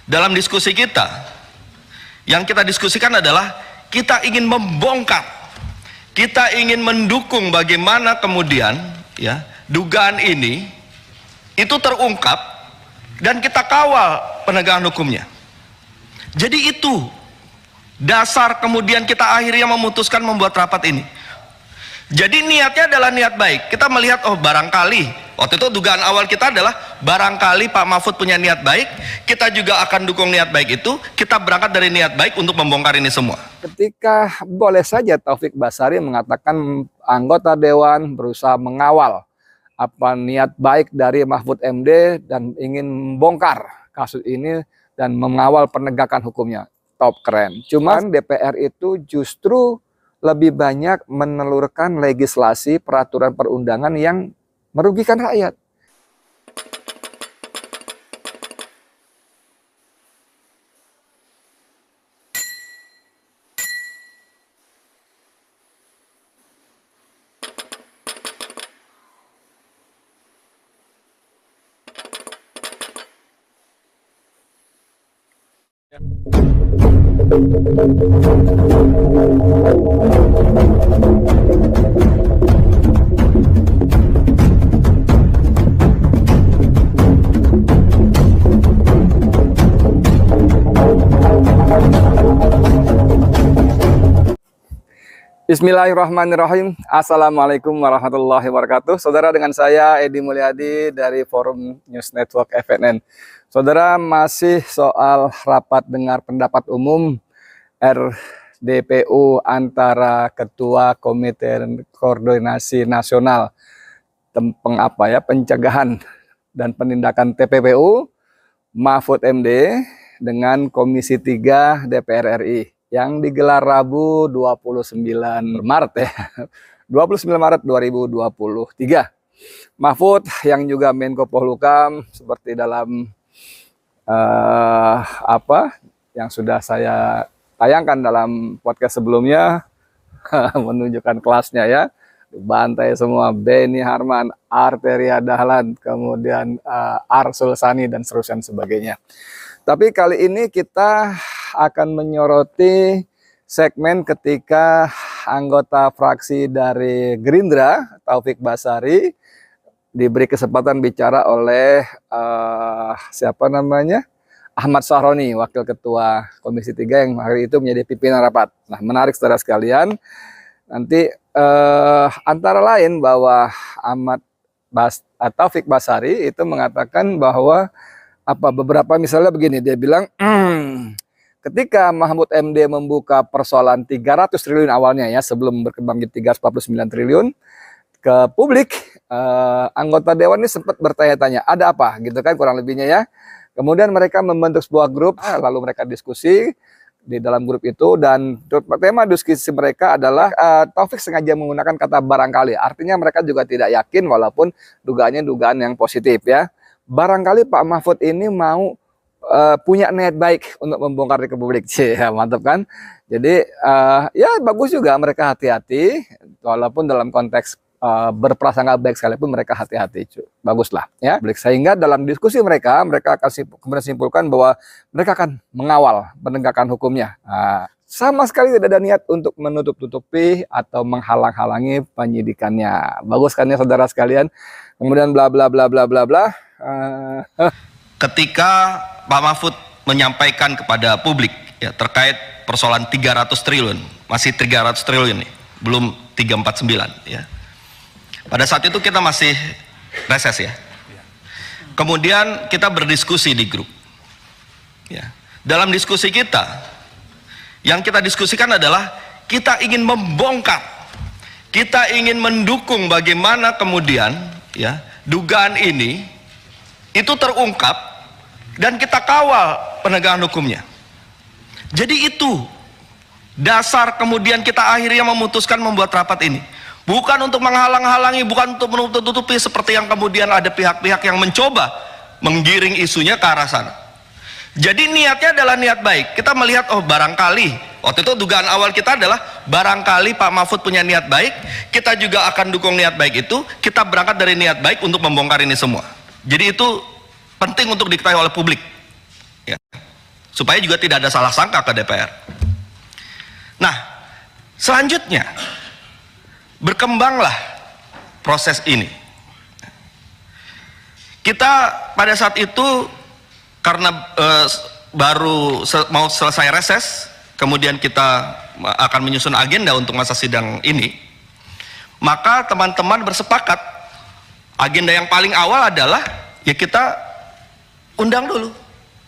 dalam diskusi kita, yang kita diskusikan adalah kita ingin membongkar, kita ingin mendukung bagaimana kemudian ya dugaan ini itu terungkap dan kita kawal penegakan hukumnya. Jadi itu dasar kemudian kita akhirnya memutuskan membuat rapat ini. Jadi niatnya adalah niat baik. Kita melihat, oh barangkali, waktu itu dugaan awal kita adalah barangkali Pak Mahfud punya niat baik, kita juga akan dukung niat baik itu, kita berangkat dari niat baik untuk membongkar ini semua. Ketika boleh saja Taufik Basari mengatakan anggota Dewan berusaha mengawal apa niat baik dari Mahfud MD dan ingin membongkar kasus ini dan mengawal penegakan hukumnya. Top, keren. Cuman DPR itu justru lebih banyak menelurkan legislasi peraturan perundangan yang merugikan rakyat. Bismillahirrahmanirrahim. Assalamualaikum warahmatullahi wabarakatuh. Saudara, dengan saya Edi Mulyadi dari Forum News Network FNN. Saudara, masih soal rapat dengar pendapat umum RDPU antara Ketua Komite Koordinasi Nasional Pencegahan dan Penindakan TPPU Mahfud MD dengan Komisi 3 DPR RI yang digelar Rabu 29 Maret ya. 29 Maret 2023. Mahfud yang juga Menko Polhukam seperti dalam yang sudah saya tayangkan dalam podcast sebelumnya menunjukkan kelasnya ya. Dibantai semua Beni Harman, Arteria Dahlan, kemudian Arsul Sani dan seterusnya sebagainya. Tapi kali ini kita akan menyoroti segmen ketika anggota fraksi dari Gerindra, Taufik Basari, diberi kesempatan bicara oleh Ahmad Sahroni, Wakil Ketua Komisi 3 yang hari itu menjadi pimpinan rapat. Nah, menarik saudara sekalian. Nanti antara lain bahwa Taufik Basari itu mengatakan bahwa beberapa misalnya begini, dia bilang ketika Mahfud MD membuka persoalan 300 triliun awalnya ya sebelum berkembang jadi 349 triliun ke publik, anggota Dewan ini sempat bertanya-tanya ada apa gitu kan kurang lebihnya ya. Kemudian mereka membentuk sebuah grup, lalu mereka diskusi di dalam grup itu dan tema diskusi mereka adalah Taufik sengaja menggunakan kata barangkali. Artinya mereka juga tidak yakin walaupun dugaannya dugaan yang positif ya. Barangkali Pak Mahfud ini mau punya niat baik untuk membongkar ke publik. Ya, mantap kan? Jadi ya bagus juga mereka hati-hati walaupun dalam konteks berprasangka baik sekalipun mereka hati-hati. Baguslah ya. Sehingga dalam diskusi mereka akan kemudian simpulkan bahwa mereka akan mengawal penegakan hukumnya. Sama sekali tidak ada niat untuk menutup-tutupi atau menghalang-halangi penyidikannya. Bagus kan ya saudara sekalian? Kemudian bla bla bla bla bla bla. Ketika Pak Mahfud menyampaikan kepada publik ya terkait persoalan 300 triliun, masih 300 triliun nih, belum 349 ya. Pada saat itu kita masih reses ya. Kemudian kita berdiskusi di grup. Ya. Dalam diskusi kita, yang kita diskusikan adalah kita ingin membongkar, kita ingin mendukung bagaimana kemudian ya dugaan ini itu terungkap dan kita kawal penegakan hukumnya. Jadi itu dasar kemudian kita akhirnya memutuskan membuat rapat ini. Bukan untuk menghalang-halangi, bukan untuk menutup-tutupi seperti yang kemudian ada pihak-pihak yang mencoba menggiring isunya ke arah sana. Jadi niatnya adalah niat baik. Kita melihat, oh barangkali, waktu itu dugaan awal kita adalah barangkali Pak Mahfud punya niat baik, kita juga akan dukung niat baik itu, kita berangkat dari niat baik untuk membongkar ini semua. Jadi itu penting untuk diketahui oleh publik ya. supaya juga tidak ada salah sangka ke DPR. Nah, selanjutnya berkembanglah proses ini. Kita pada saat itu karena mau selesai reses, kemudian kita akan menyusun agenda untuk masa sidang ini, maka teman-teman bersepakat agenda yang paling awal adalah ya kita undang dulu,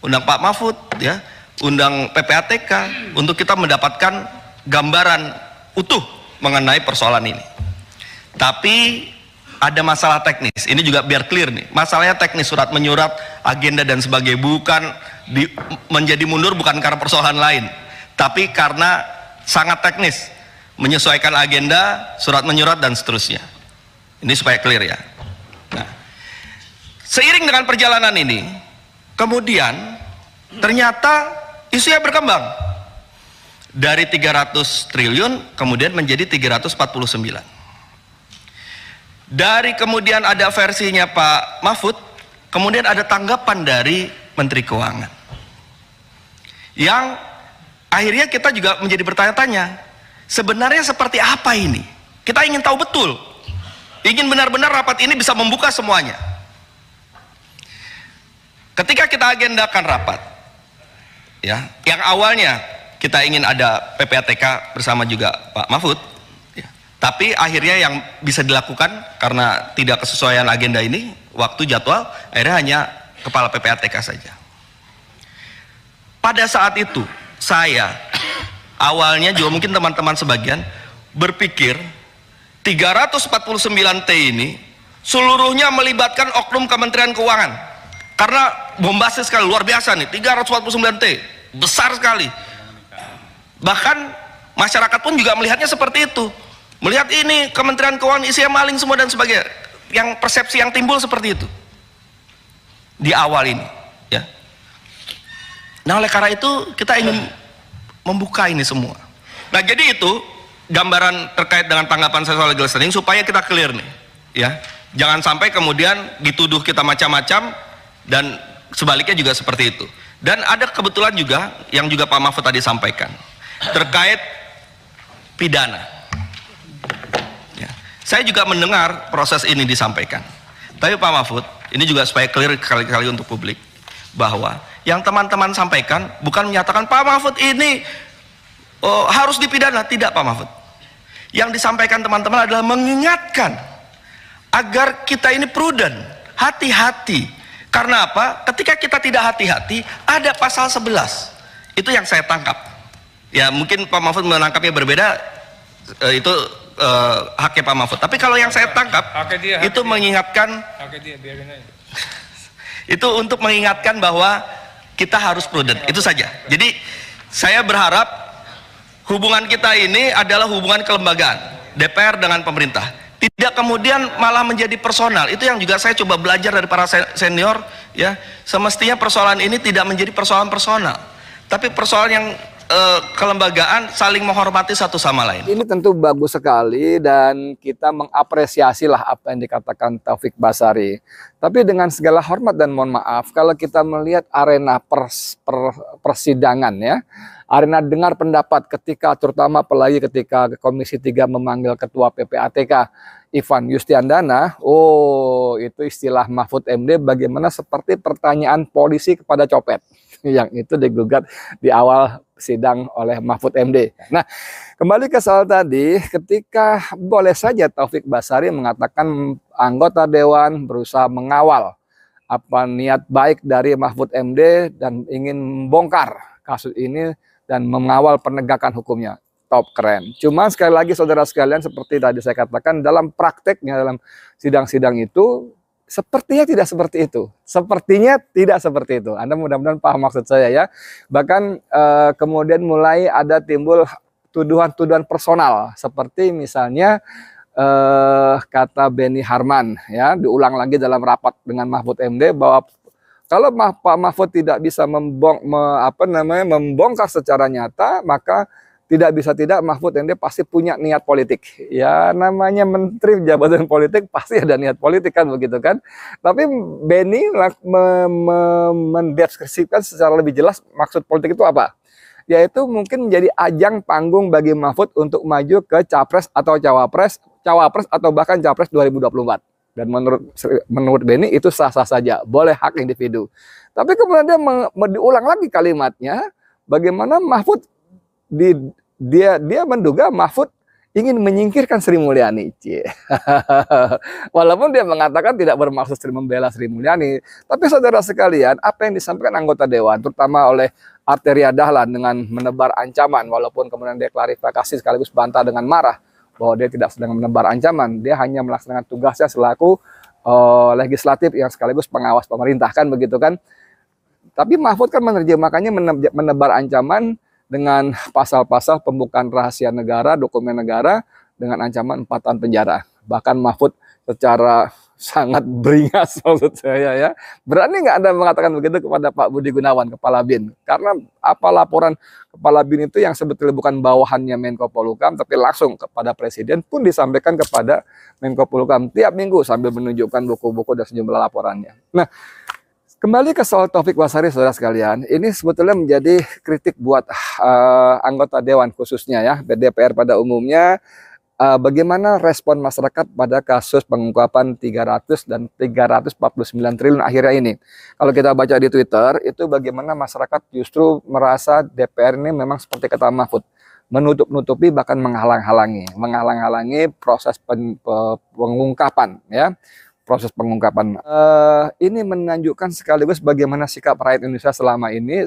undang Pak Mahfud, ya, undang PPATK untuk kita mendapatkan gambaran utuh mengenai persoalan ini. Tapi ada masalah teknis, ini juga biar clear nih, masalahnya teknis, surat menyurat, agenda dan sebagainya, bukan menjadi mundur bukan karena persoalan lain, tapi karena sangat teknis, menyesuaikan agenda, surat menyurat dan seterusnya. Ini supaya clear ya. Nah, seiring dengan perjalanan ini, kemudian ternyata isunya berkembang dari 300 triliun kemudian menjadi 349. Dari kemudian ada versinya Pak Mahfud, kemudian ada tanggapan dari Menteri Keuangan, yang akhirnya kita juga menjadi bertanya-tanya, sebenarnya seperti apa ini? Kita ingin tahu betul, ingin benar-benar rapat ini bisa membuka semuanya. Ketika kita agendakan rapat, ya, yang awalnya kita ingin ada PPATK bersama juga Pak Mahfud, tapi akhirnya yang bisa dilakukan karena tidak kesesuaian agenda ini, waktu jadwal, akhirnya hanya kepala PPATK saja. Pada saat itu, saya awalnya juga mungkin teman-teman sebagian berpikir 349T ini seluruhnya melibatkan oknum Kementerian Keuangan. Karena bombastis sekali, luar biasa nih, 349T, besar sekali. Bahkan masyarakat pun juga melihatnya seperti itu. Melihat ini Kementerian Keuangan isinya maling semua dan sebagainya, yang persepsi yang timbul seperti itu di awal ini, ya. Nah, oleh karena itu kita ingin membuka ini semua. Nah, jadi itu gambaran terkait dengan tanggapan saya soal legal standing supaya kita clear nih, ya. Jangan sampai kemudian dituduh kita macam-macam dan sebaliknya juga seperti itu. Dan ada kebetulan juga yang juga Pak Mahfud tadi sampaikan terkait pidana. Saya juga mendengar proses ini disampaikan. Tapi Pak Mahfud, ini juga supaya clear kali-kali untuk publik, bahwa yang teman-teman sampaikan bukan menyatakan Pak Mahfud ini harus dipidana. Tidak Pak Mahfud. Yang disampaikan teman-teman adalah mengingatkan agar kita ini prudent, hati-hati. Karena apa? Ketika kita tidak hati-hati, ada pasal 11. Itu yang saya tangkap. Ya mungkin Pak Mahfud menangkapnya berbeda, itu haknya Pak Mahfud. Tapi kalau yang saya tangkap itu mengingatkan, itu untuk mengingatkan bahwa kita harus prudent. Itu saja. Jadi saya berharap hubungan kita ini adalah hubungan kelembagaan DPR dengan pemerintah. Tidak kemudian malah menjadi personal. Itu yang juga saya coba belajar dari para senior, ya. Semestinya persoalan ini tidak menjadi persoalan personal, tapi persoalan yang kelembagaan saling menghormati satu sama lain. Ini tentu bagus sekali dan kita mengapresiasi lah apa yang dikatakan Taufik Basari. Tapi dengan segala hormat dan mohon maaf, kalau kita melihat arena persidangan, ya, arena dengar pendapat ketika, terutama apalagi ketika Komisi 3 memanggil Ketua PPATK Ivan Yustiandana, itu istilah Mahfud MD bagaimana seperti pertanyaan polisi kepada copet yang itu digugat di awal sidang oleh Mahfud MD. Nah, kembali ke soal tadi, ketika boleh saja Taufik Basari mengatakan anggota Dewan berusaha mengawal apa niat baik dari Mahfud MD dan ingin membongkar kasus ini dan mengawal penegakan hukumnya. Top, keren. Cuma sekali lagi saudara sekalian, seperti tadi saya katakan, dalam prakteknya, dalam sidang-sidang itu sepertinya tidak seperti itu. Sepertinya tidak seperti itu. Anda mudah-mudahan paham maksud saya, ya. Bahkan kemudian mulai ada timbul tuduhan-tuduhan personal. Seperti misalnya kata Beni Harman, ya, diulang lagi dalam rapat dengan Mahfud MD bahwa kalau Pak Mahfud tidak bisa membongkar secara nyata, maka tidak bisa tidak Mahfud MD pasti punya niat politik. Ya namanya menteri jabatan politik pasti ada niat politik kan begitu kan. Tapi Benny mendeskripsikan secara lebih jelas maksud politik itu apa. Yaitu mungkin menjadi ajang panggung bagi Mahfud untuk maju ke capres atau cawapres atau bahkan capres 2024. Dan menurut Benny itu sah-sah saja, boleh hak individu. Tapi kemudian dia diulang lagi kalimatnya, bagaimana Mahfud dia menduga Mahfud ingin menyingkirkan Sri Mulyani. Walaupun dia mengatakan tidak bermaksud membela Sri Mulyani, tapi saudara sekalian, apa yang disampaikan anggota dewan, terutama oleh Arteria Dahlan dengan menebar ancaman, walaupun kemudian dia klarifikasi sekaligus bantah dengan marah bahwa dia tidak sedang menebar ancaman, dia hanya melaksanakan tugasnya selaku legislatif yang sekaligus pengawas pemerintah kan begitu kan. Tapi Mahfud kan menerjemahkannya menebar ancaman dengan pasal-pasal pembukaan rahasia negara, dokumen negara dengan ancaman 4 tahun penjara. Bahkan Mahfud secara sangat beringas maksud saya ya. Berani nggak Anda mengatakan begitu kepada Pak Budi Gunawan, Kepala BIN? Karena apa laporan Kepala BIN itu yang sebetulnya bukan bawahannya Menko Polhukam, tapi langsung kepada Presiden pun disampaikan kepada Menko Polhukam tiap minggu sambil menunjukkan buku-buku dan sejumlah laporannya. Nah, kembali ke soal Taufik Basari, saudara sekalian, ini sebetulnya menjadi kritik buat anggota Dewan khususnya ya, DPR pada umumnya, bagaimana respon masyarakat pada kasus pengungkapan 300 dan 349 triliun akhirnya ini. Kalau kita baca di Twitter, itu bagaimana masyarakat justru merasa DPR ini memang seperti kata Mahfud, menutup-nutupi bahkan menghalang-halangi proses pengungkapan ya. Proses pengungkapan ini menunjukkan sekaligus bagaimana sikap rakyat Indonesia selama ini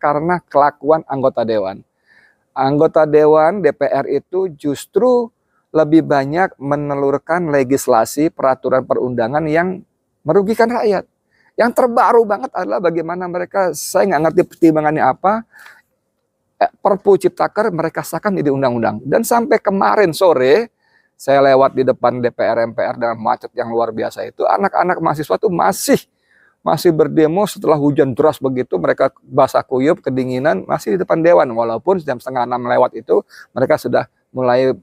karena kelakuan anggota dewan. Anggota dewan DPR itu justru lebih banyak menelurkan legislasi peraturan perundangan yang merugikan rakyat. Yang terbaru banget adalah bagaimana mereka, saya nggak ngerti pertimbangannya apa, Perpu Ciptaker mereka sahkan jadi undang-undang. Dan sampai kemarin sore, saya lewat di depan DPR MPR dengan macet yang luar biasa itu, anak-anak mahasiswa tuh masih berdemo setelah hujan deras begitu, mereka basah kuyup, kedinginan, masih di depan dewan. Walaupun jam 5:30 lewat itu, mereka sudah mulai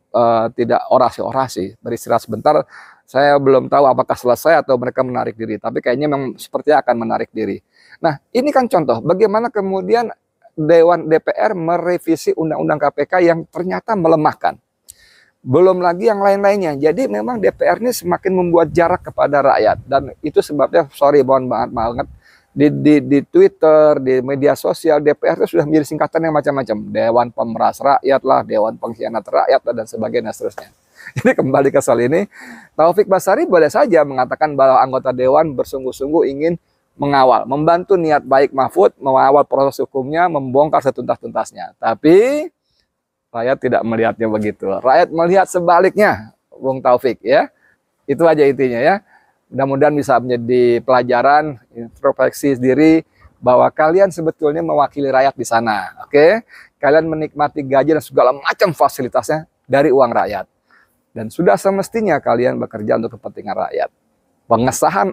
tidak orasi-orasi, beristirahat sebentar. Saya belum tahu apakah selesai atau mereka menarik diri, tapi kayaknya memang sepertinya akan menarik diri. Nah, ini kan contoh bagaimana kemudian Dewan DPR merevisi Undang-Undang KPK yang ternyata melemahkan. Belum lagi yang lain-lainnya. Jadi memang DPR ini semakin membuat jarak kepada rakyat. Dan itu sebabnya, mohon banget, di Twitter, di media sosial, DPR itu sudah menjadi singkatan yang macam-macam. Dewan Pemeras Rakyat lah, Dewan Pengkhianat Rakyat lah, dan sebagainya seterusnya. Jadi kembali ke soal ini, Taufik Basari boleh saja mengatakan bahwa anggota Dewan bersungguh-sungguh ingin mengawal, membantu niat baik Mahfud, mengawal proses hukumnya, membongkar setuntas-tuntasnya. Tapi rakyat tidak melihatnya begitu. Rakyat melihat sebaliknya, Bung Taufik ya. Itu aja intinya ya. Mudah-mudahan bisa menjadi pelajaran, introspeksi diri bahwa kalian sebetulnya mewakili rakyat di sana. Oke? Kalian menikmati gaji dan segala macam fasilitasnya dari uang rakyat. Dan sudah semestinya kalian bekerja untuk kepentingan rakyat. Pengesahan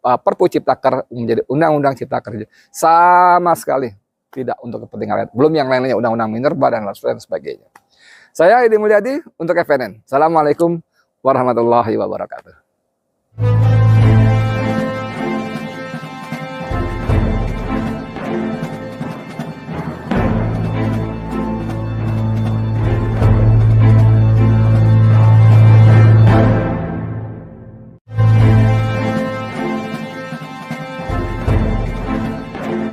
Perpu Ciptaker menjadi Undang-Undang Cipta Kerja sama sekali tidak untuk kepentingan rakyat. Belum yang lainnya, Undang-Undang Minerba dan lain sebagainya. Saya Edi Mulyadi untuk FNN. Assalamualaikum warahmatullahi wabarakatuh.